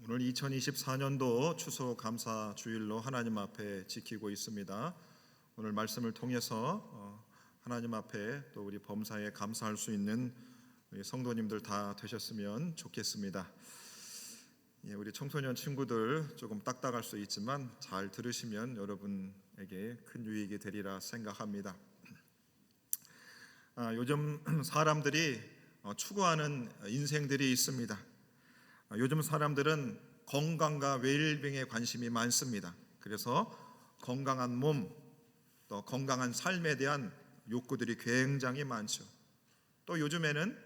오늘 2024년도 추수감사 주일로 하나님 앞에 지키고 있습니다. 오늘 말씀을 통해서 하나님 앞에 또 우리 범사에 감사할 수 있는 우리 성도님들 다 되셨으면 좋겠습니다. 우리 청소년 친구들 조금 딱딱할 수 있지만 잘 들으시면 여러분에게 큰 유익이 되리라 생각합니다. 요즘 사람들이 추구하는 인생들이 있습니다. 요즘 사람들은 건강과 웰빙에 관심이 많습니다. 그래서 건강한 몸, 또 건강한 삶에 대한 욕구들이 굉장히 많죠. 또 요즘에는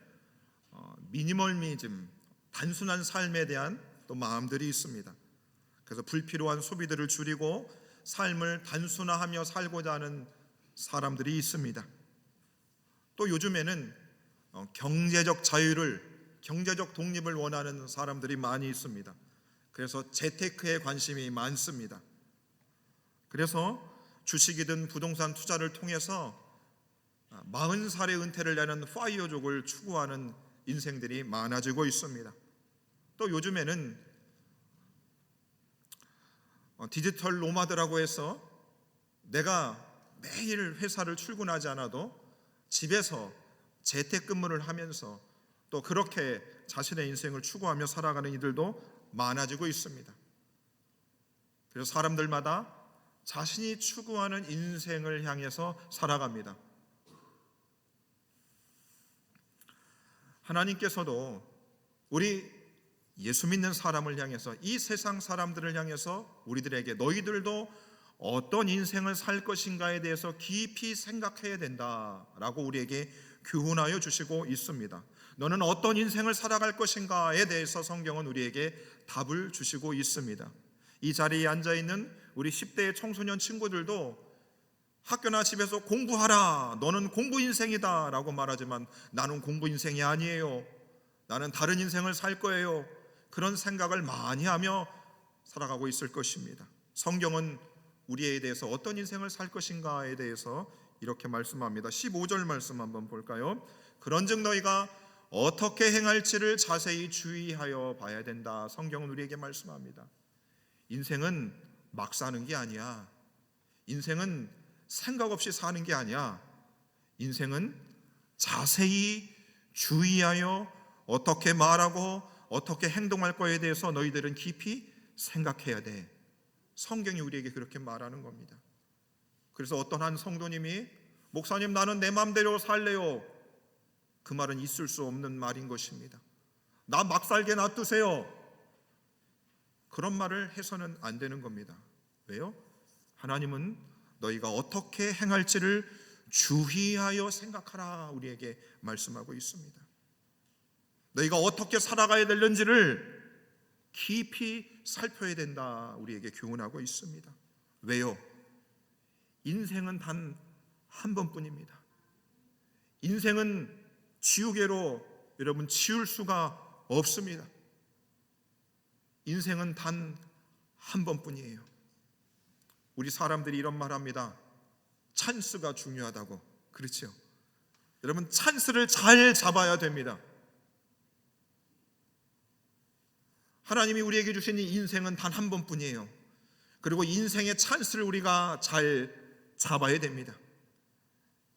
미니멀리즘, 단순한 삶에 대한 또 마음들이 있습니다. 그래서 불필요한 소비들을 줄이고 삶을 단순화하며 살고자 하는 사람들이 있습니다. 또 요즘에는 경제적 자유를, 경제적 독립을 원하는 사람들이 많이 있습니다. 그래서 재테크에 관심이 많습니다. 그래서 주식이든 부동산 투자를 통해서 40살의 은퇴를 내는 파이어족을 추구하는 인생들이 많아지고 있습니다. 또 요즘에는 디지털 노마드라고 해서 내가 매일 회사를 출근하지 않아도 집에서 재택근무를 하면서 또 그렇게 자신의 인생을 추구하며 살아가는 이들도 많아지고 있습니다. 그래서 사람들마다 자신이 추구하는 인생을 향해서 살아갑니다. 하나님께서도 우리 예수 믿는 사람을 향해서, 이 세상 사람들을 향해서 우리들에게 너희들도 어떤 인생을 살 것인가에 대해서 깊이 생각해야 된다라고 우리에게 교훈하여 주시고 있습니다. 너는 어떤 인생을 살아갈 것인가에 대해서 성경은 우리에게 답을 주시고 있습니다. 이 자리에 앉아있는 우리 10대의 청소년 친구들도 학교나 집에서 공부하라, 너는 공부 인생이다 라고 말하지만 나는 공부 인생이 아니에요, 나는 다른 인생을 살 거예요, 그런 생각을 많이 하며 살아가고 있을 것입니다. 성경은 우리에 대해서 어떤 인생을 살 것인가에 대해서 이렇게 말씀합니다. 15절 말씀 한번 볼까요? 그런즉 너희가 어떻게 행할지를 자세히 주의하여 봐야 된다. 성경은 우리에게 말씀합니다. 인생은 막 사는 게 아니야. 인생은 생각 없이 사는 게 아니야. 인생은 자세히 주의하여 어떻게 말하고 어떻게 행동할 거에 대해서 너희들은 깊이 생각해야 돼. 성경이 우리에게 그렇게 말하는 겁니다. 그래서 어떤 한 성도님이 목사님 나는 내 마음대로 살래요, 그 말은 있을 수 없는 말인 것입니다. 나 막 살게 놔두세요, 그런 말을 해서는 안 되는 겁니다. 왜요? 하나님은 너희가 어떻게 행할지를 주의하여 생각하라 우리에게 말씀하고 있습니다. 너희가 어떻게 살아가야 되는지를 깊이 살펴야 된다 우리에게 교훈하고 있습니다. 왜요? 인생은 단 한 번뿐입니다. 인생은 지우개로 여러분 치울 수가 없습니다. 인생은 단 한 번뿐이에요. 우리 사람들이 이런 말 합니다. 찬스가 중요하다고. 그렇죠? 여러분, 찬스를 잘 잡아야 됩니다. 하나님이 우리에게 주신 이 인생은 단 한 번뿐이에요. 그리고 인생의 찬스를 우리가 잘 잡아야 됩니다.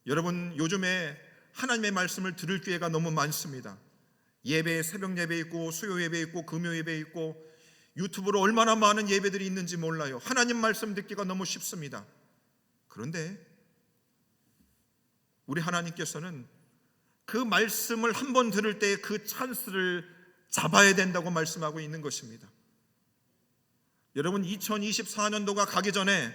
여러분, 요즘에 하나님의 말씀을 들을 기회가 너무 많습니다. 예배, 새벽 예배 있고 수요 예배 있고 금요 예배 있고 유튜브로 얼마나 많은 예배들이 있는지 몰라요. 하나님 말씀 듣기가 너무 쉽습니다. 그런데 우리 하나님께서는 그 말씀을 한 번 들을 때 그 찬스를 잡아야 된다고 말씀하고 있는 것입니다. 여러분, 2024년도가 가기 전에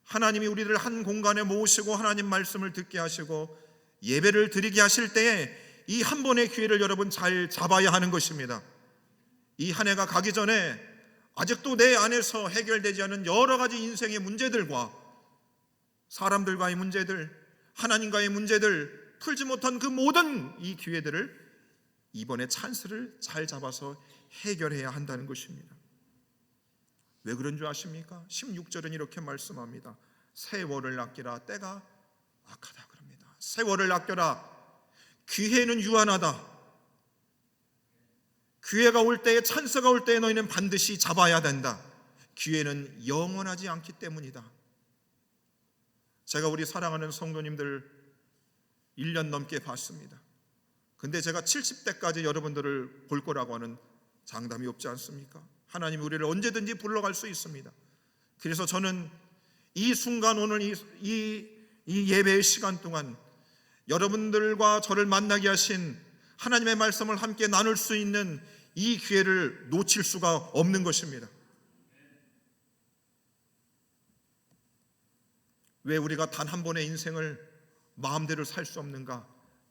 하나님이 우리를 한 공간에 모으시고 하나님 말씀을 듣게 하시고 예배를 드리게 하실 때에 이 한 번의 기회를 여러분 잘 잡아야 하는 것입니다. 이 한 해가 가기 전에 아직도 내 안에서 해결되지 않은 여러 가지 인생의 문제들과 사람들과의 문제들, 하나님과의 문제들, 풀지 못한 그 모든 이 기회들을 이번에 찬스를 잘 잡아서 해결해야 한다는 것입니다. 왜 그런 줄 아십니까? 16절은 이렇게 말씀합니다. 세월을 아끼라, 때가 악하다 그럽니다. 세월을 아껴라. 기회는 유한하다. 기회가 올 때에, 찬스가 올 때에 너희는 반드시 잡아야 된다. 기회는 영원하지 않기 때문이다. 제가 우리 사랑하는 성도님들 1년 넘게 봤습니다. 근데 제가 70대까지 여러분들을 볼 거라고 하는 장담이 없지 않습니까? 하나님이 우리를 언제든지 불러갈 수 있습니다. 그래서 저는 이 순간, 오늘 이 예배의 시간 동안 여러분들과 저를 만나게 하신 하나님의 말씀을 함께 나눌 수 있는 이 기회를 놓칠 수가 없는 것입니다. 왜 우리가 단 한 번의 인생을 마음대로 살 수 없는가?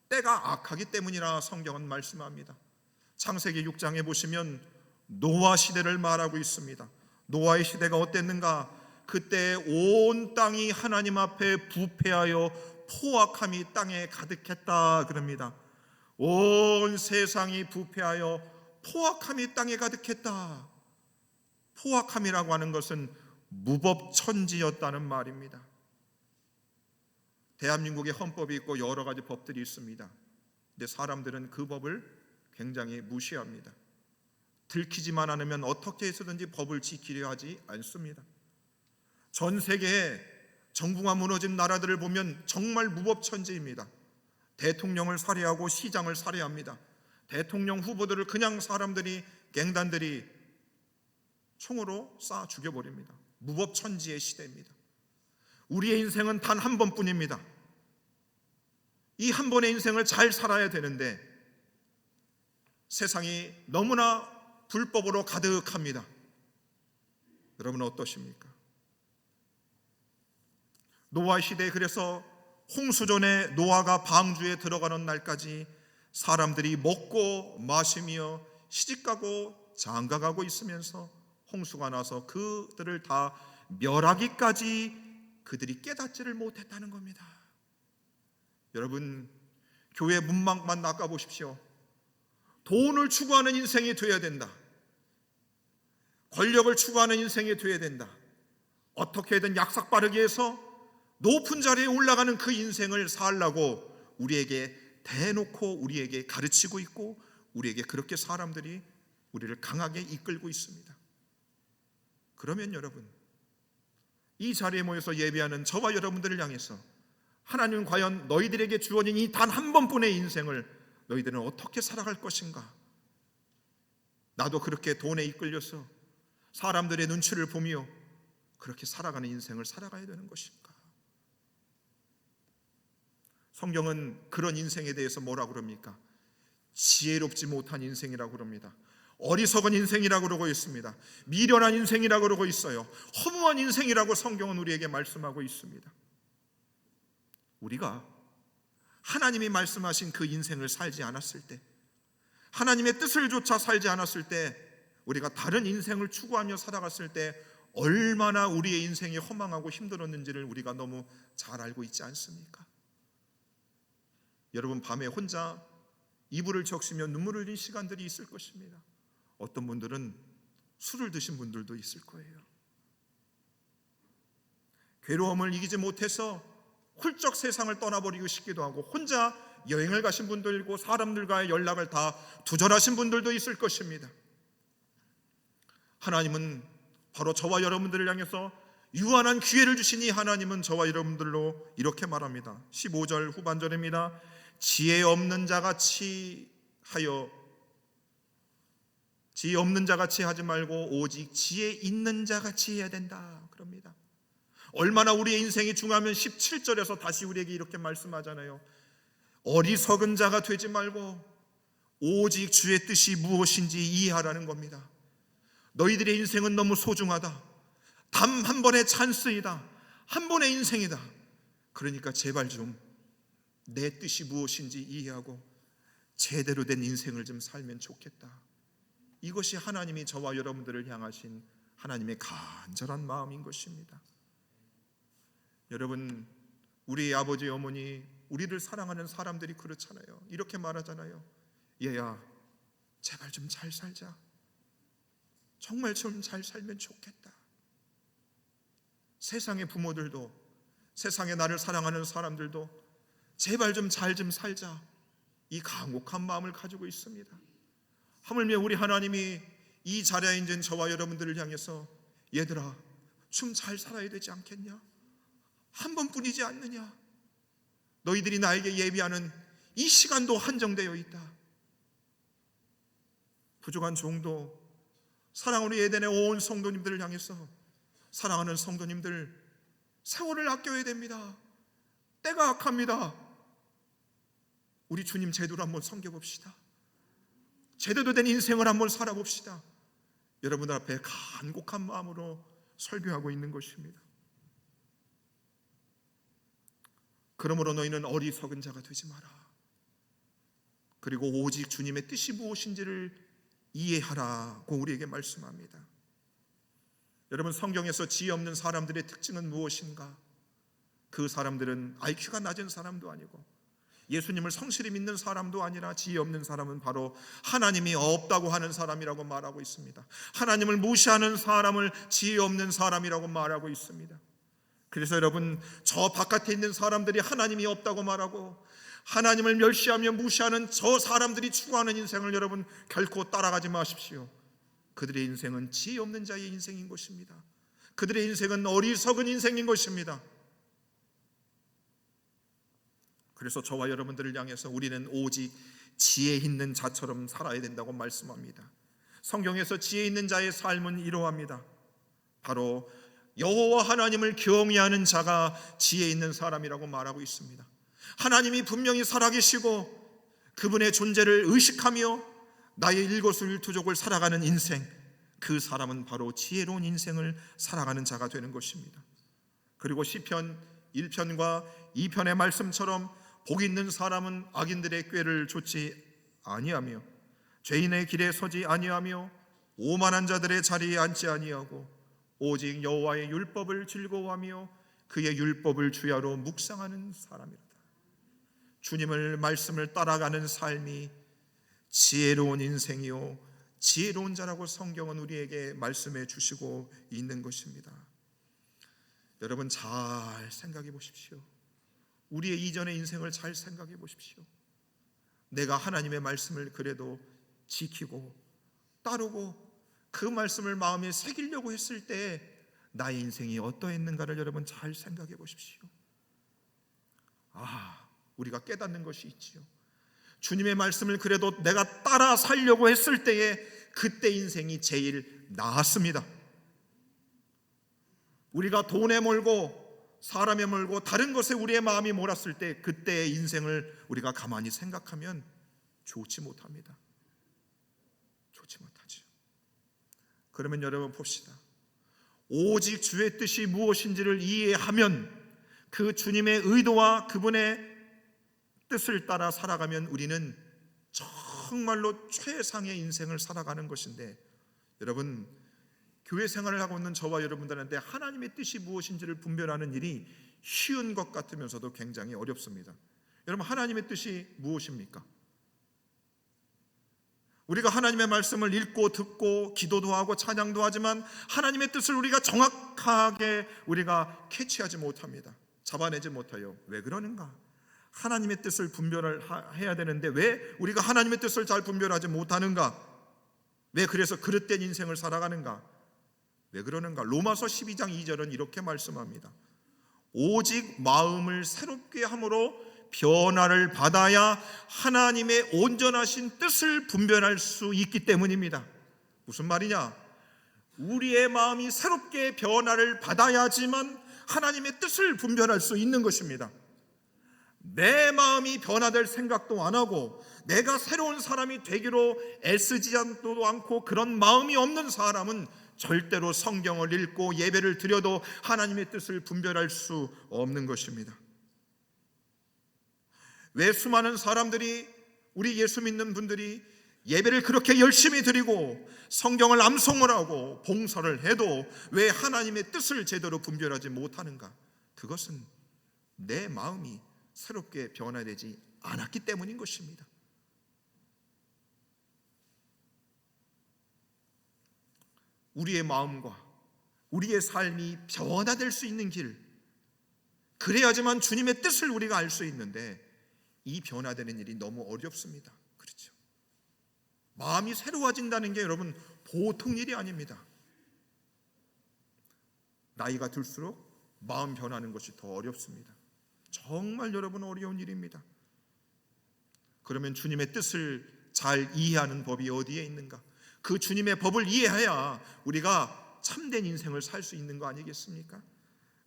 때가 악하기 때문이라 성경은 말씀합니다. 창세기 6장에 보시면 노아 시대를 말하고 있습니다. 노아의 시대가 어땠는가? 그때 온 땅이 하나님 앞에 부패하여 포악함이 땅에 가득했다 그럽니다. 온 세상이 부패하여 포악함이 땅에 가득했다. 포악함이라고 하는 것은 무법천지였다는 말입니다. 대한민국에 헌법이 있고 여러 가지 법들이 있습니다. 근데 사람들은 그 법을 굉장히 무시합니다. 들키지만 않으면 어떻게 해서든지 법을 지키려 하지 않습니다. 전 세계에 정부가 무너진 나라들을 보면 정말 무법천지입니다. 대통령을 살해하고 시장을 살해합니다. 대통령 후보들을 그냥 사람들이, 갱단들이 총으로 쏴 죽여버립니다. 무법천지의 시대입니다. 우리의 인생은 단 한 번뿐입니다. 이 한 번의 인생을 잘 살아야 되는데 세상이 너무나 불법으로 가득합니다. 여러분 어떠십니까? 노아 시대에, 그래서 홍수전에 노아가 방주에 들어가는 날까지 사람들이 먹고 마시며 시집가고 장가가고 있으면서 홍수가 나서 그들을 다 멸하기까지 그들이 깨닫지를 못했다는 겁니다. 여러분, 교회 문막만 나가보십시오. 돈을 추구하는 인생이 되어야 된다. 권력을 추구하는 인생이 되어야 된다. 어떻게든 약삭 빠르게 해서 높은 자리에 올라가는 그 인생을 살라고 우리에게 대놓고 우리에게 가르치고 있고, 우리에게 그렇게 사람들이 우리를 강하게 이끌고 있습니다. 그러면 여러분, 이 자리에 모여서 예배하는 저와 여러분들을 향해서 하나님은 과연 너희들에게 주어진 이 단 한 번뿐의 인생을 너희들은 어떻게 살아갈 것인가? 나도 그렇게 돈에 이끌려서 사람들의 눈치를 보며 그렇게 살아가는 인생을 살아가야 되는 것인가? 성경은 그런 인생에 대해서 뭐라고 그럽니까? 지혜롭지 못한 인생이라고 그럽니다. 어리석은 인생이라고 그러고 있습니다. 미련한 인생이라고 그러고 있어요. 허무한 인생이라고 성경은 우리에게 말씀하고 있습니다. 우리가 하나님이 말씀하신 그 인생을 살지 않았을 때, 하나님의 뜻을 조차 살지 않았을 때, 우리가 다른 인생을 추구하며 살아갔을 때 얼마나 우리의 인생이 허망하고 힘들었는지를 우리가 너무 잘 알고 있지 않습니까? 여러분, 밤에 혼자 이불을 적시며 눈물을 흘린 시간들이 있을 것입니다. 어떤 분들은 술을 드신 분들도 있을 거예요. 괴로움을 이기지 못해서 훌쩍 세상을 떠나버리고 싶기도 하고, 혼자 여행을 가신 분들이고 사람들과의 연락을 다 두절하신 분들도 있을 것입니다. 하나님은 바로 저와 여러분들을 향해서 유한한 기회를 주시니, 하나님은 저와 여러분들로 이렇게 말합니다. 15절 후반절입니다. 지혜 없는 자같이 하지 말고 오직 지혜 있는 자같이 해야 된다 그럽니다. 얼마나 우리의 인생이 중요하면 17절에서 다시 우리에게 이렇게 말씀하잖아요. 어리석은 자가 되지 말고 오직 주의 뜻이 무엇인지 이해하라는 겁니다. 너희들의 인생은 너무 소중하다. 단 한 번의 찬스이다. 한 번의 인생이다. 그러니까 제발 좀 내 뜻이 무엇인지 이해하고 제대로 된 인생을 좀 살면 좋겠다. 이것이 하나님이 저와 여러분들을 향하신 하나님의 간절한 마음인 것입니다. 여러분, 우리 아버지 어머니, 우리를 사랑하는 사람들이 그렇잖아요. 이렇게 말하잖아요. 얘야, 제발 좀 잘 살자. 정말 좀 잘 살면 좋겠다. 세상의 부모들도, 세상에 나를 사랑하는 사람들도 제발 좀 잘 좀 살자, 이 간곡한 마음을 가지고 있습니다. 하물며 우리 하나님이 이 자리에 있는 저와 여러분들을 향해서 얘들아 좀 잘 살아야 되지 않겠냐? 한 번뿐이지 않느냐? 너희들이 나에게 예비하는 이 시간도 한정되어 있다. 부족한 종도 사랑으로 에덴의 온 성도님들을 향해서 사랑하는 성도님들, 세월을 아껴야 됩니다. 때가 악합니다. 우리 주님 제대로 한번 섬겨봅시다. 제대로 된 인생을 한번 살아봅시다. 여러분들 앞에 간곡한 마음으로 설교하고 있는 것입니다. 그러므로 너희는 어리석은 자가 되지 마라. 그리고 오직 주님의 뜻이 무엇인지를 이해하라고 우리에게 말씀합니다. 여러분, 성경에서 지혜 없는 사람들의 특징은 무엇인가? 그 사람들은 IQ가 낮은 사람도 아니고 예수님을 성실히 믿는 사람도 아니라 지혜 없는 사람은 바로 하나님이 없다고 하는 사람이라고 말하고 있습니다. 하나님을 무시하는 사람을 지혜 없는 사람이라고 말하고 있습니다. 그래서 여러분, 저 바깥에 있는 사람들이 하나님이 없다고 말하고 하나님을 멸시하며 무시하는 저 사람들이 추구하는 인생을 여러분 결코 따라가지 마십시오. 그들의 인생은 지혜 없는 자의 인생인 것입니다. 그들의 인생은 어리석은 인생인 것입니다. 그래서 저와 여러분들을 향해서 우리는 오직 지혜 있는 자처럼 살아야 된다고 말씀합니다. 성경에서 지혜 있는 자의 삶은 이러합니다. 바로 여호와 하나님을 경외하는 자가 지혜 있는 사람이라고 말하고 있습니다. 하나님이 분명히 살아계시고 그분의 존재를 의식하며 나의 일거수일투족을 살아가는 인생, 그 사람은 바로 지혜로운 인생을 살아가는 자가 되는 것입니다. 그리고 시편 1편과 2편의 말씀처럼 복 있는 사람은 악인들의 꾀를 좇지 아니하며 죄인의 길에 서지 아니하며 오만한 자들의 자리에 앉지 아니하고 오직 여호와의 율법을 즐거워하며 그의 율법을 주야로 묵상하는 사람이로다. 주님을 말씀을 따라가는 삶이 지혜로운 인생이요 지혜로운 자라고 성경은 우리에게 말씀해 주시고 있는 것입니다. 여러분, 잘 생각해 보십시오. 우리의 이전의 인생을 잘 생각해 보십시오. 내가 하나님의 말씀을 그래도 지키고 따르고 그 말씀을 마음에 새기려고 했을 때 나의 인생이 어떠했는가를 여러분 잘 생각해 보십시오. 우리가 깨닫는 것이 있지요. 주님의 말씀을 그래도 내가 따라 살려고 했을 때에 그때 인생이 제일 나았습니다. 우리가 돈에 몰고 사람에 몰고 다른 것에 우리의 마음이 몰았을 때 그때의 인생을 우리가 가만히 생각하면 좋지 못합니다. 좋지 못하죠. 그러면 여러분 봅시다. 오직 주의 뜻이 무엇인지를 이해하면 그 주님의 의도와 그분의 뜻을 따라 살아가면 우리는 정말로 최상의 인생을 살아가는 것인데, 여러분, 교회 생활을 하고 있는 저와 여러분들한테 하나님의 뜻이 무엇인지를 분별하는 일이 쉬운 것 같으면서도 굉장히 어렵습니다. 여러분, 하나님의 뜻이 무엇입니까? 우리가 하나님의 말씀을 읽고 듣고 기도도 하고 찬양도 하지만 하나님의 뜻을 우리가 정확하게 우리가 캐치하지 못합니다. 잡아내지 못해요. 왜 그러는가? 하나님의 뜻을 분별을 해야 되는데 왜 우리가 하나님의 뜻을 잘 분별하지 못하는가? 왜 그래서 그릇된 인생을 살아가는가? 왜 그러는가? 로마서 12장 2절은 이렇게 말씀합니다. 오직 마음을 새롭게 함으로 변화를 받아야 하나님의 온전하신 뜻을 분별할 수 있기 때문입니다. 무슨 말이냐? 우리의 마음이 새롭게 변화를 받아야지만 하나님의 뜻을 분별할 수 있는 것입니다. 내 마음이 변화될 생각도 안 하고 내가 새로운 사람이 되기로 애쓰지 않고 그런 마음이 없는 사람은 절대로 성경을 읽고 예배를 드려도 하나님의 뜻을 분별할 수 없는 것입니다. 왜 수많은 사람들이, 우리 예수 믿는 분들이 예배를 그렇게 열심히 드리고 성경을 암송을 하고 봉사를 해도 왜 하나님의 뜻을 제대로 분별하지 못하는가? 그것은 내 마음이 새롭게 변화되지 않았기 때문인 것입니다. 우리의 마음과 우리의 삶이 변화될 수 있는 길, 그래야지만 주님의 뜻을 우리가 알 수 있는데 이 변화되는 일이 너무 어렵습니다. 그렇죠? 마음이 새로워진다는 게 여러분 보통 일이 아닙니다. 나이가 들수록 마음 변하는 것이 더 어렵습니다. 정말 여러분 어려운 일입니다. 그러면 주님의 뜻을 잘 이해하는 법이 어디에 있는가? 그 주님의 법을 이해해야 우리가 참된 인생을 살 수 있는 거 아니겠습니까?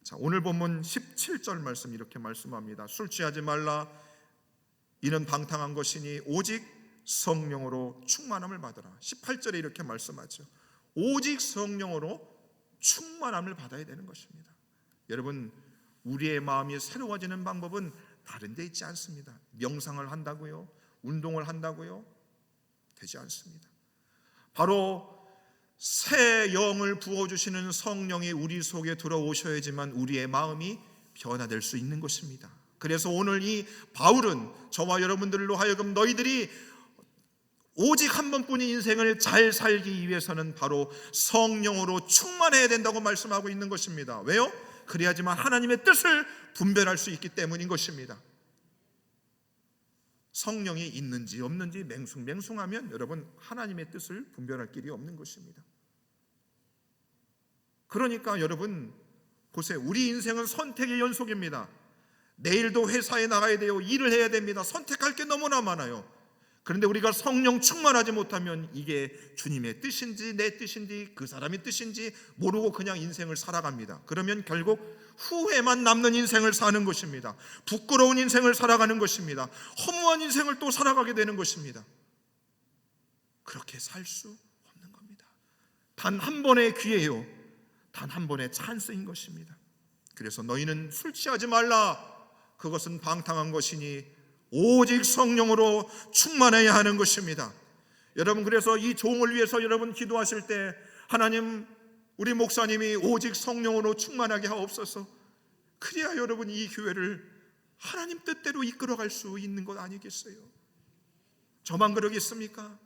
자, 오늘 본문 17절 말씀 이렇게 말씀합니다. 술 취하지 말라. 이는 방탕한 것이니 오직 성령으로 충만함을 받으라. 18절에 이렇게 말씀하죠. 오직 성령으로 충만함을 받아야 되는 것입니다. 여러분, 우리의 마음이 새로워지는 방법은 다른 데 있지 않습니다. 명상을 한다고요? 운동을 한다고요? 되지 않습니다. 바로 새 영을 부어주시는 성령이 우리 속에 들어오셔야지만 우리의 마음이 변화될 수 있는 것입니다. 그래서 오늘 이 바울은 저와 여러분들로 하여금 너희들이 오직 한 번뿐인 인생을 잘 살기 위해서는 바로 성령으로 충만해야 된다고 말씀하고 있는 것입니다. 왜요? 그래야지만 하나님의 뜻을 분별할 수 있기 때문인 것입니다. 성령이 있는지 없는지 맹숭맹숭하면 여러분 하나님의 뜻을 분별할 길이 없는 것입니다. 그러니까 여러분 보세요. 우리 인생은 선택의 연속입니다. 내일도 회사에 나가야 돼요. 일을 해야 됩니다. 선택할 게 너무나 많아요. 그런데 우리가 성령 충만하지 못하면 이게 주님의 뜻인지 내 뜻인지 그 사람의 뜻인지 모르고 그냥 인생을 살아갑니다. 그러면 결국 후회만 남는 인생을 사는 것입니다. 부끄러운 인생을 살아가는 것입니다. 허무한 인생을 또 살아가게 되는 것입니다. 그렇게 살 수 없는 겁니다. 단 한 번의 기회요. 단 한 번의 찬스인 것입니다. 그래서 너희는 술 취하지 말라. 그것은 방탕한 것이니 오직 성령으로 충만해야 하는 것입니다. 여러분, 그래서 이 종을 위해서 여러분 기도하실 때 하나님, 우리 목사님이 오직 성령으로 충만하게 하옵소서. 그래야 여러분 이 교회를 하나님 뜻대로 이끌어갈 수 있는 것 아니겠어요? 저만 그러겠습니까?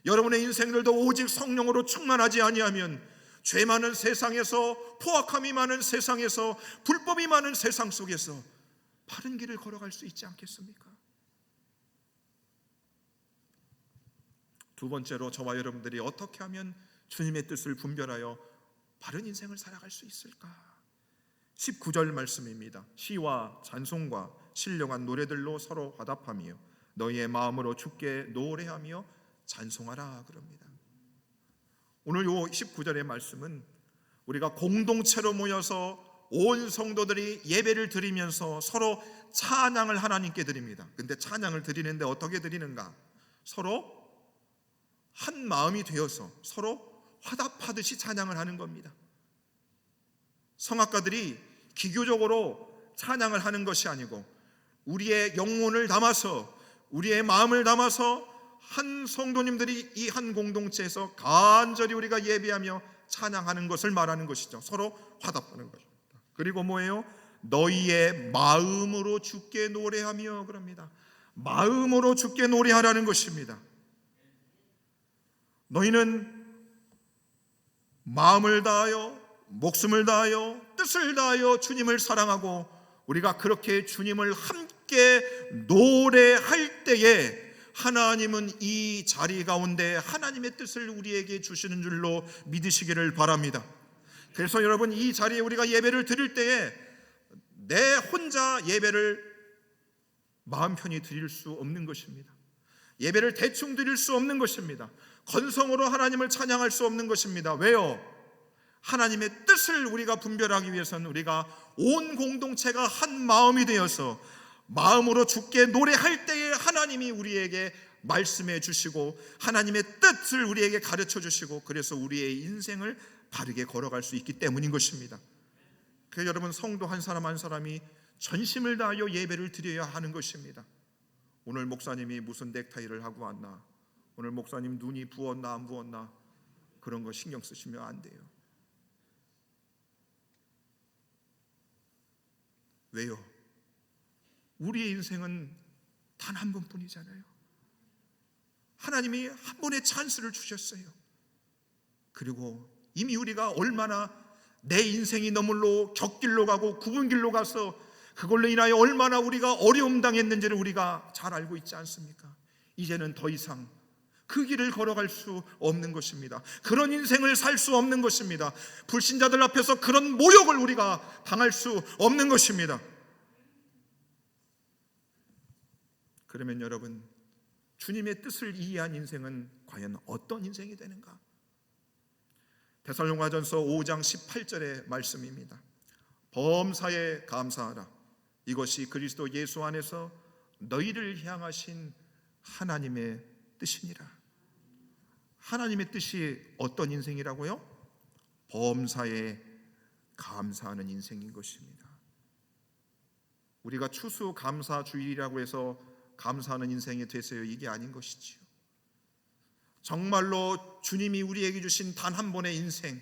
여러분의 인생들도 오직 성령으로 충만하지 아니하면 죄 많은 세상에서, 포악함이 많은 세상에서, 불법이 많은 세상 속에서 바른 길을 걸어갈 수 있지 않겠습니까? 두 번째로 저와 여러분들이 어떻게 하면 주님의 뜻을 분별하여 바른 인생을 살아갈 수 있을까? 19절 말씀입니다. 시와 찬송과 신령한 노래들로 서로 화답하며 너희의 마음으로 주께 노래하며 찬송하라 그럽니다. 오늘 요 19절의 말씀은 우리가 공동체로 모여서 온 성도들이 예배를 드리면서 서로 찬양을 하나님께 드립니다. 근데 찬양을 드리는데 어떻게 드리는가? 서로 한 마음이 되어서 서로 화답하듯이 찬양을 하는 겁니다. 성악가들이 기교적으로 찬양을 하는 것이 아니고 우리의 영혼을 담아서, 우리의 마음을 담아서 한 성도님들이 이 한 공동체에서 간절히 우리가 예배하며 찬양하는 것을 말하는 것이죠. 서로 화답하는 것입니다. 그리고 뭐예요? 너희의 마음으로 주께 노래하며 그럽니다. 마음으로 주께 노래하라는 것입니다. 너희는 마음을 다하여, 목숨을 다하여, 뜻을 다하여 주님을 사랑하고 우리가 그렇게 주님을 함께 노래할 때에 하나님은 이 자리 가운데 하나님의 뜻을 우리에게 주시는 줄로 믿으시기를 바랍니다. 그래서 여러분, 이 자리에 우리가 예배를 드릴 때에 내 혼자 예배를 마음 편히 드릴 수 없는 것입니다. 예배를 대충 드릴 수 없는 것입니다. 건성으로 하나님을 찬양할 수 없는 것입니다. 왜요? 하나님의 뜻을 우리가 분별하기 위해서는 우리가 온 공동체가 한 마음이 되어서 마음으로 주께 노래할 때에 하나님이 우리에게 말씀해 주시고 하나님의 뜻을 우리에게 가르쳐 주시고 그래서 우리의 인생을 바르게 걸어갈 수 있기 때문인 것입니다. 그래서 여러분, 성도 한 사람 한 사람이 전심을 다하여 예배를 드려야 하는 것입니다. 오늘 목사님이 무슨 넥타이를 하고 왔나, 오늘 목사님 눈이 부었나 안 부었나, 그런 거 신경 쓰시면 안 돼요. 왜요? 우리의 인생은 단 한 번뿐이잖아요. 하나님이 한 번의 찬스를 주셨어요. 그리고 이미 우리가 얼마나 내 인생이 너물로 격길로 가고 굽은 길로 가서 그걸로 인하여 얼마나 우리가 어려움 당했는지를 우리가 잘 알고 있지 않습니까? 이제는 더 이상 그 길을 걸어갈 수 없는 것입니다. 그런 인생을 살 수 없는 것입니다. 불신자들 앞에서 그런 모욕을 우리가 당할 수 없는 것입니다. 그러면 여러분, 주님의 뜻을 이해한 인생은 과연 어떤 인생이 되는가? 데살로니가전서 5장 18절의 말씀입니다. 범사에 감사하라. 이것이 그리스도 예수 안에서 너희를 향하신 하나님의 뜻이니라. 하나님의 뜻이 어떤 인생이라고요? 범사에 감사하는 인생인 것입니다. 우리가 추수감사주일이라고 해서 감사하는 인생이 되세요, 이게 아닌 것이지요. 정말로 주님이 우리에게 주신 단 한 번의 인생,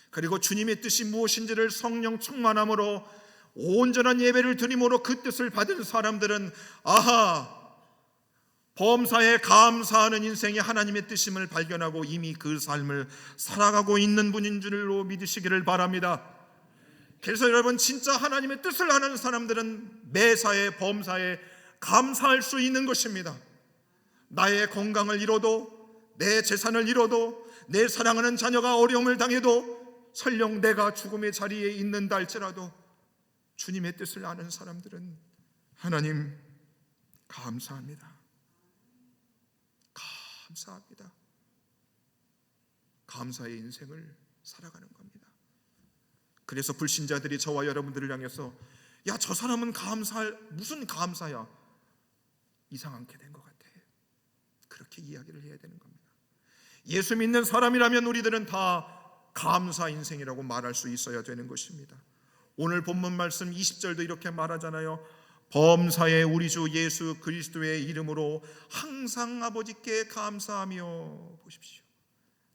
그리고 주님의 뜻이 무엇인지를 성령 충만함으로 온전한 예배를 드림으로 그 뜻을 받은 사람들은 아하, 범사에 감사하는 인생이 하나님의 뜻임을 발견하고 이미 그 삶을 살아가고 있는 분인 줄로 믿으시기를 바랍니다. 그래서 여러분, 진짜 하나님의 뜻을 아는 사람들은 매사에 범사에 감사할 수 있는 것입니다. 나의 건강을 잃어도, 내 재산을 잃어도, 내 사랑하는 자녀가 어려움을 당해도, 설령 내가 죽음의 자리에 있는다 할지라도 주님의 뜻을 아는 사람들은 하나님 감사합니다. 감사합니다. 감사의 인생을 살아가는 겁니다. 그래서 불신자들이 저와 여러분들을 향해서 야, 저 사람은 무슨 감사야, 이상하게 된 것 같아, 그렇게 이야기를 해야 되는 겁니다. 예수 믿는 사람이라면 우리들은 다 감사 인생이라고 말할 수 있어야 되는 것입니다. 오늘 본문 말씀 20절도 이렇게 말하잖아요. 범사에 우리 주 예수 그리스도의 이름으로 항상 아버지께 감사하며. 보십시오.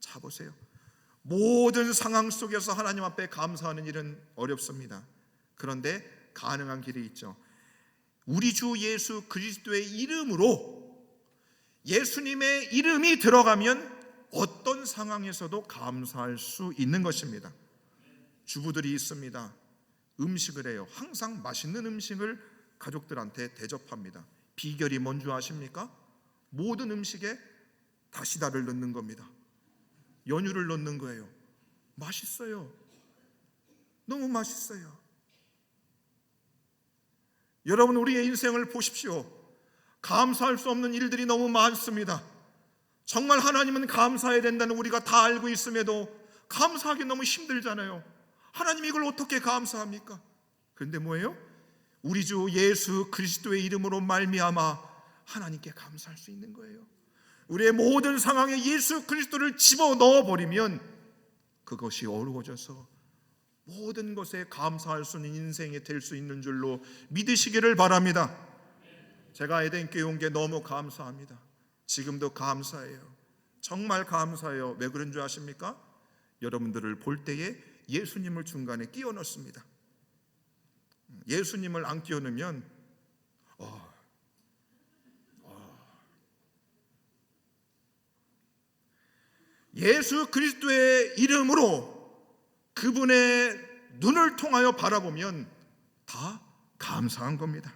자, 보세요. 모든 상황 속에서 하나님 앞에 감사하는 일은 어렵습니다. 그런데 가능한 길이 있죠. 우리 주 예수 그리스도의 이름으로, 예수님의 이름이 들어가면 어떤 상황에서도 감사할 수 있는 것입니다. 주부들이 있습니다. 음식을 해요. 항상 맛있는 음식을 가족들한테 대접합니다. 비결이 뭔지 아십니까? 모든 음식에 다시다를 넣는 겁니다. 연유를 넣는 거예요. 맛있어요. 너무 맛있어요. 여러분, 우리의 인생을 보십시오. 감사할 수 없는 일들이 너무 많습니다. 정말 하나님은 감사해야 된다는 우리가 다 알고 있음에도 감사하기 너무 힘들잖아요. 하나님 이걸 어떻게 감사합니까? 그런데 뭐예요? 우리 주 예수 그리스도의 이름으로 말미암아 하나님께 감사할 수 있는 거예요. 우리의 모든 상황에 예수 그리스도를 집어넣어 버리면 그것이 어려워져서 모든 것에 감사할 수 있는 인생이 될 수 있는 줄로 믿으시기를 바랍니다. 제가 에덴교회 온 게 너무 감사합니다. 지금도 감사해요. 정말 감사해요. 왜 그런 줄 아십니까? 여러분들을 볼 때에 예수님을 중간에 끼워 넣습니다. 예수님을 안 끼워 넣으면 예수 그리스도의 이름으로 그분의 눈을 통하여 바라보면 다 감사한 겁니다.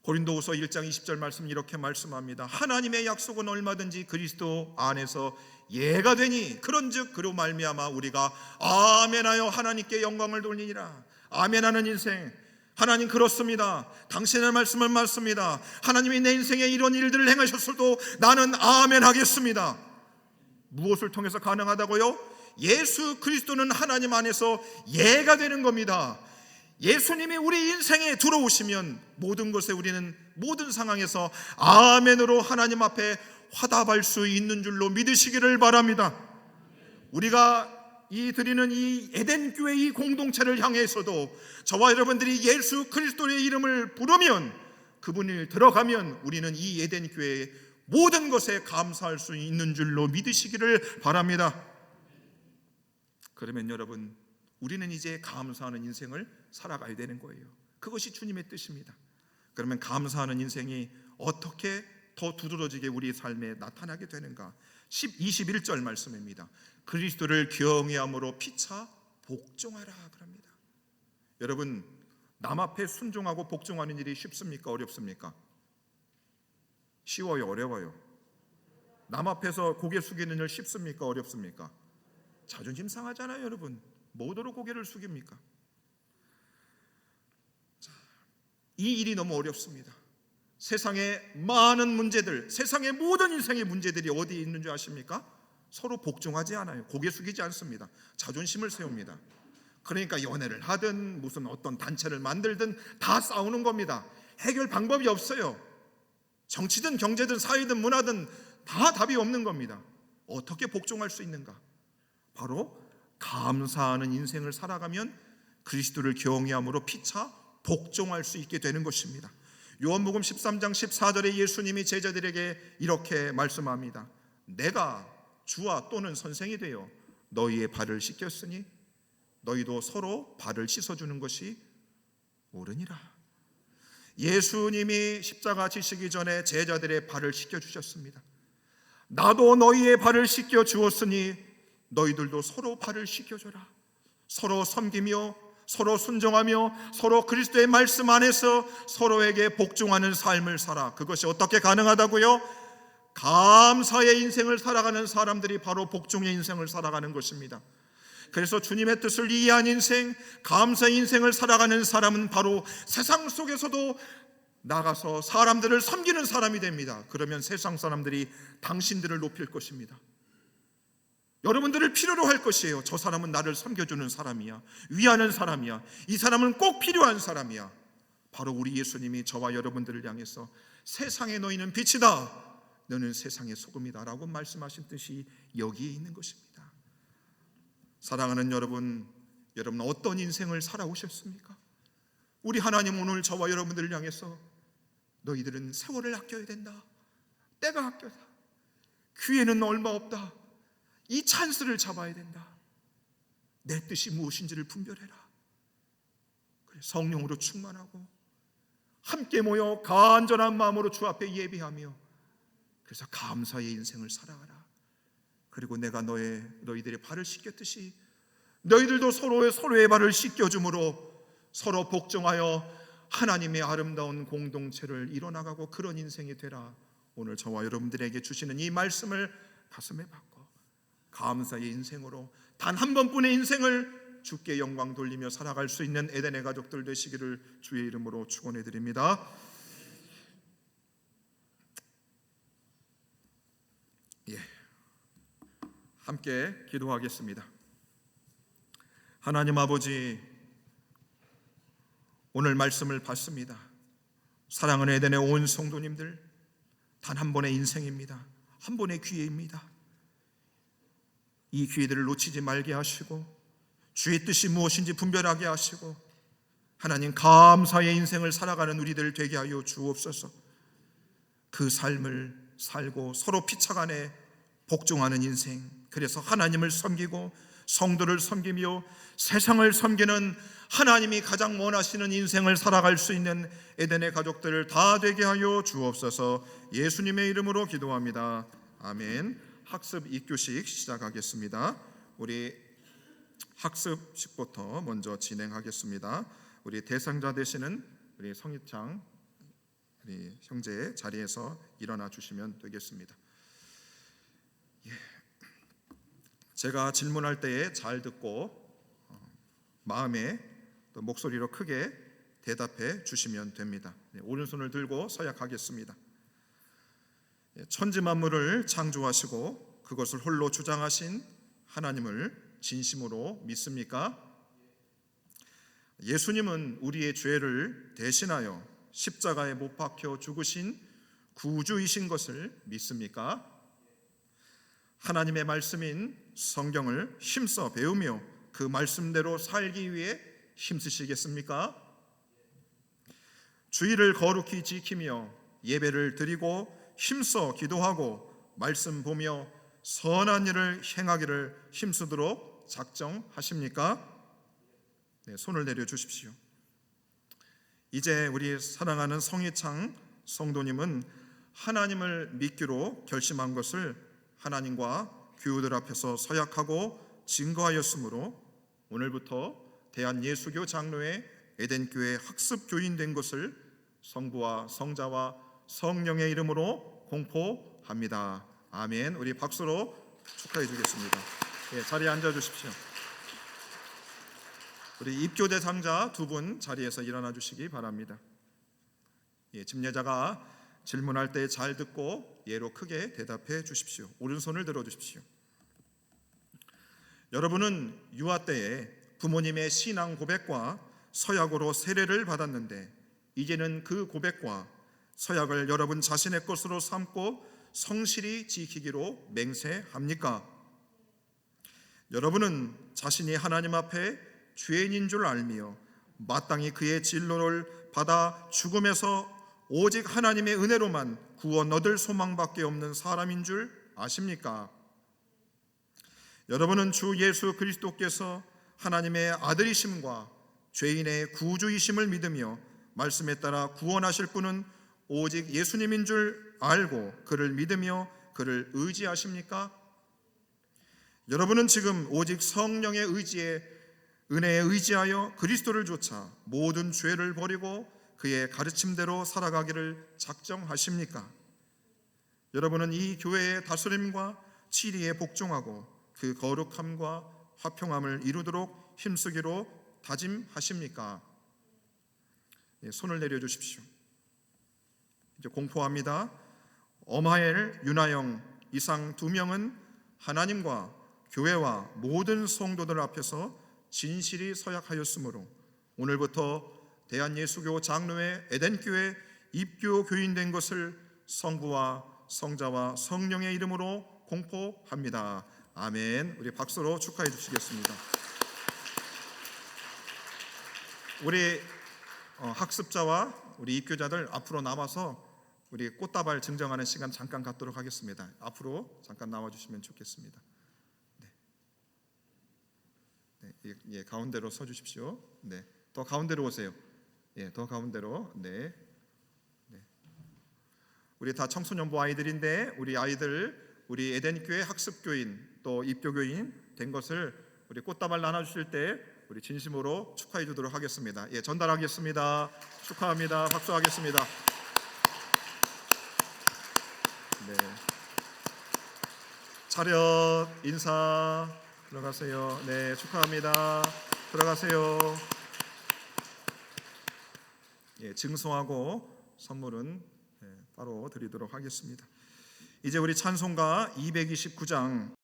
고린도후서 1장 20절 말씀 이렇게 말씀합니다. 하나님의 약속은 얼마든지 그리스도 안에서 예가 되니 그런즉 그로 말미암아 우리가 아멘하여 하나님께 영광을 돌리니라. 아멘하는 인생. 하나님 그렇습니다. 당신의 말씀을 맞습니다. 하나님이 내 인생에 이런 일들을 행하셨어도 나는 아멘하겠습니다. 무엇을 통해서 가능하다고요? 예수 그리스도는 하나님 안에서 예가 되는 겁니다. 예수님이 우리 인생에 들어오시면 모든 것에 우리는 모든 상황에서 아멘으로 하나님 앞에 화답할 수 있는 줄로 믿으시기를 바랍니다. 우리가 드리는 이 에덴 교회 이 공동체를 향해서도 저와 여러분들이 예수 그리스도의 이름을 부르면, 그분이 들어가면 우리는 이 에덴 교회의 모든 것에 감사할 수 있는 줄로 믿으시기를 바랍니다. 그러면 여러분, 우리는 이제 감사하는 인생을 살아가야 되는 거예요. 그것이 주님의 뜻입니다. 그러면 감사하는 인생이 어떻게 더 두드러지게 우리 삶에 나타나게 되는가? 21절 말씀입니다. 그리스도를 경외함으로 피차 복종하라 그럽니다. 여러분, 남 앞에 순종하고 복종하는 일이 쉽습니까? 어렵습니까? 쉬워요, 어려워요? 남 앞에서 고개 숙이는 일 쉽습니까, 어렵습니까? 자존심 상하잖아요, 여러분. 뭐더러 고개를 숙입니까? 이 일이 너무 어렵습니다. 세상의 많은 문제들, 세상의 모든 인생의 문제들이 어디에 있는 줄 아십니까? 서로 복종하지 않아요. 고개 숙이지 않습니다. 자존심을 세웁니다. 그러니까 연애를 하든 무슨 어떤 단체를 만들든 다 싸우는 겁니다. 해결 방법이 없어요. 정치든 경제든 사회든 문화든 다 답이 없는 겁니다. 어떻게 복종할 수 있는가? 바로 감사하는 인생을 살아가면 그리스도를 경외함으로 피차 복종할 수 있게 되는 것입니다. 요한복음 13장 14절에 예수님이 제자들에게 이렇게 말씀합니다. 내가 주와 또는 선생이 되어 너희의 발을 씻겼으니 너희도 서로 발을 씻어주는 것이 옳으니라. 예수님이 십자가 지시기 전에 제자들의 발을 씻겨주셨습니다. 나도 너희의 발을 씻겨주었으니 너희들도 서로 발을 씻겨줘라. 서로 섬기며 서로 순종하며 서로 그리스도의 말씀 안에서 서로에게 복종하는 삶을 살아. 그것이 어떻게 가능하다고요? 감사의 인생을 살아가는 사람들이 바로 복종의 인생을 살아가는 것입니다. 그래서 주님의 뜻을 이해한 인생, 감사의 인생을 살아가는 사람은 바로 세상 속에서도 나가서 사람들을 섬기는 사람이 됩니다. 그러면 세상 사람들이 당신들을 높일 것입니다. 여러분들을 필요로 할 것이에요. 저 사람은 나를 섬겨주는 사람이야, 위하는 사람이야, 이 사람은 꼭 필요한 사람이야. 바로 우리 예수님이 저와 여러분들을 향해서 세상에 너희는 빛이다, 너는 세상의 소금이다 라고 말씀하신 뜻이 여기에 있는 것입니다. 사랑하는 여러분, 여러분 어떤 인생을 살아오셨습니까? 우리 하나님 오늘 저와 여러분들을 향해서 너희들은 세월을 아껴야 된다, 때가 아껴다, 기회는 얼마 없다, 이 찬스를 잡아야 된다, 내 뜻이 무엇인지를 분별해라. 성령으로 충만하고 함께 모여 간절한 마음으로 주 앞에 예배하며 그래서 감사의 인생을 살아가라. 그리고 내가 너희들의 발을 씻겼듯이 너희들도 서로의 발을 씻겨줌으로 서로 복종하여 하나님의 아름다운 공동체를 이뤄나가고 그런 인생이 되라. 오늘 저와 여러분들에게 주시는 이 말씀을 가슴에 받고 감사의 인생으로 단 한 번뿐의 인생을 주께 영광 돌리며 살아갈 수 있는 에덴의 가족들 되시기를 주의 이름으로 축원해 드립니다. 함께 기도하겠습니다. 하나님 아버지, 오늘 말씀을 받습니다. 사랑하는 에덴의 온 성도님들, 단 한 번의 인생입니다. 한 번의 기회입니다. 이 기회들을 놓치지 말게 하시고 주의 뜻이 무엇인지 분별하게 하시고 하나님 감사의 인생을 살아가는 우리들 되게 하여 주옵소서. 그 삶을 살고 서로 피차간에 복종하는 인생, 그래서 하나님을 섬기고 성도를 섬기며 세상을 섬기는 하나님이 가장 원하시는 인생을 살아갈 수 있는 에덴의 가족들을 다 되게 하여 주옵소서. 예수님의 이름으로 기도합니다. 아멘. 학습 2교식 시작하겠습니다. 우리 학습식부터 먼저 진행하겠습니다. 우리 대상자 되시는 우리 성희창 우리 형제 자리에서 일어나 주시면 되겠습니다. 제가 질문할 때에 잘 듣고 마음에 또 목소리로 크게 대답해 주시면 됩니다. 오른손을 들고 서약하겠습니다. 천지 만물을 창조하시고 그것을 홀로 주장하신 하나님을 진심으로 믿습니까? 예수님은 우리의 죄를 대신하여 십자가에 못 박혀 죽으신 구주이신 것을 믿습니까? 하나님의 말씀인 성경을 힘써 배우며 그 말씀대로 살기 위해 힘쓰시겠습니까? 주의를 거룩히 지키며 예배를 드리고 힘써 기도하고 말씀 보며 선한 일을 행하기를 힘쓰도록 작정하십니까? 네, 손을 내려주십시오. 이제 우리 사랑하는 성희창 성도님은 하나님을 믿기로 결심한 것을 하나님과 교우들 앞에서 서약하고 증거하였으므로 오늘부터 대한예수교 장로회 에덴교회 학습교인 된 것을 성부와 성자와 성령의 이름으로 공포합니다. 아멘. 우리 박수로 축하해 주겠습니다. 예, 자리에 앉아 주십시오. 우리 입교 대상자 두 분 자리에서 일어나 주시기 바랍니다. 예, 집례자가 질문할 때 잘 듣고 예로 크게 대답해 주십시오. 오른손을 들어 주십시오. 여러분은 유아 때에 부모님의 신앙 고백과 서약으로 세례를 받았는데 이제는 그 고백과 서약을 여러분 자신의 것으로 삼고 성실히 지키기로 맹세합니까? 여러분은 자신이 하나님 앞에 죄인인 줄 알며 마땅히 그의 진노를 받아 죽음에서 오직 하나님의 은혜로만 구원 얻을 소망밖에 없는 사람인 줄 아십니까? 여러분은 주 예수 그리스도께서 하나님의 아들이심과 죄인의 구주이심을 믿으며 말씀에 따라 구원하실 분은 오직 예수님인 줄 알고 그를 믿으며 그를 의지하십니까? 여러분은 지금 오직 성령의 은혜에 의지하여 그리스도를 좇아 모든 죄를 버리고 그의 가르침대로 살아가기를 작정하십니까? 여러분은 이 교회의 다스림과 치리에 복종하고 그 거룩함과 화평함을 이루도록 힘쓰기로 다짐하십니까? 예, 손을 내려주십시오. 이제 공포합니다. 엄하엘, 윤하영 이상 두 명은 하나님과 교회와 모든 성도들 앞에서 진실이 서약하였으므로 오늘부터 대한예수교 장로회 에덴교회 입교 교인된 것을 성부와 성자와 성령의 이름으로 공포합니다. 아멘. 우리 박수로 축하해 주시겠습니다. 우리 학습자와 우리 입교자들 앞으로 나와서 우리 꽃다발 증정하는 시간 잠깐 갖도록 하겠습니다. 앞으로 잠깐 나와 주시면 좋겠습니다. 예, 가운데로 서 주십시오. 네, 더 가운데로 오세요. 예, 더 가운데로. 네. 우리 다 청소년부 아이들인데 우리 아이들 우리 에덴교회 학습교인 또 입교교인 된 것을 우리 꽃다발 나눠주실 때 우리 진심으로 축하해 주도록 하겠습니다. 예, 전달하겠습니다. 축하합니다. 박수하겠습니다. 네. 차렷 인사 들어가세요. 네, 축하합니다. 들어가세요. 예, 증송하고 선물은 바로 드리도록 하겠습니다. 이제 우리 찬송가 229장